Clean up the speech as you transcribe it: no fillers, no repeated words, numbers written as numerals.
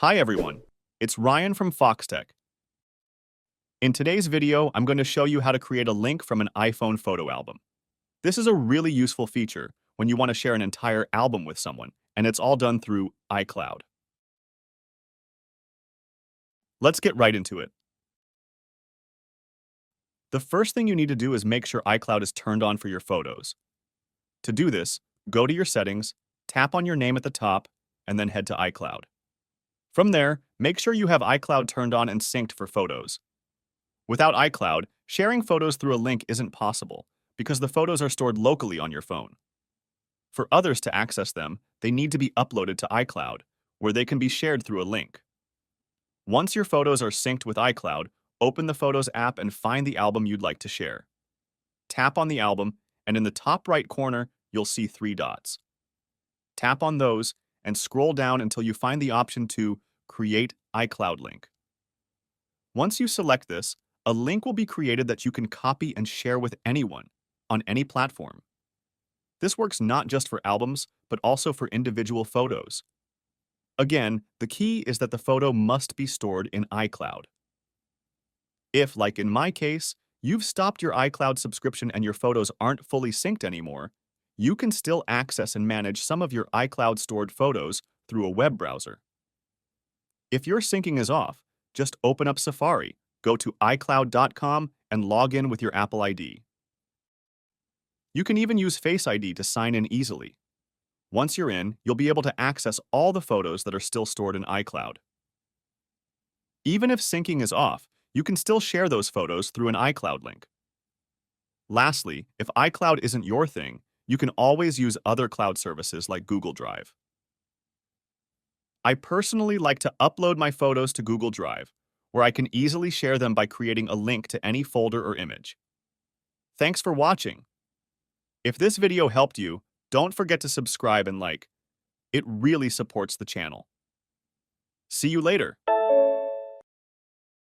Hi everyone, it's Ryan from Foxtecc. In today's video, I'm going to show you how to create a link from an iPhone photo album. This is a really useful feature when you want to share an entire album with someone, and it's all done through iCloud. Let's get right into it. The first thing you need to do is make sure iCloud is turned on for your photos. To do this, go to your settings, tap on your name at the top, and then head to iCloud. From there, make sure you have iCloud turned on and synced for photos. Without iCloud, sharing photos through a link isn't possible because the photos are stored locally on your phone. For others to access them, they need to be uploaded to iCloud, where they can be shared through a link. Once your photos are synced with iCloud, open the Photos app and find the album you'd like to share. Tap on the album, and in the top right corner, you'll see three dots. Tap on those and scroll down until you find the option to Create iCloud Link. Once you select this, a link will be created that you can copy and share with anyone on any platform. This works not just for albums, but also for individual photos. Again, the key is that the photo must be stored in iCloud. If, like in my case, you've stopped your iCloud subscription and your photos aren't fully synced anymore, you can still access and manage some of your iCloud stored photos through a web browser. If your syncing is off, just open up Safari, go to iCloud.com, and log in with your Apple ID. You can even use Face ID to sign in easily. Once you're in, you'll be able to access all the photos that are still stored in iCloud. Even if syncing is off, you can still share those photos through an iCloud link. Lastly, if iCloud isn't your thing, you can always use other cloud services like Google Drive. I personally like to upload my photos to Google Drive, where I can easily share them by creating a link to any folder or image. Thanks for watching. If this video helped you, don't forget to subscribe and like. It really supports the channel. See you later.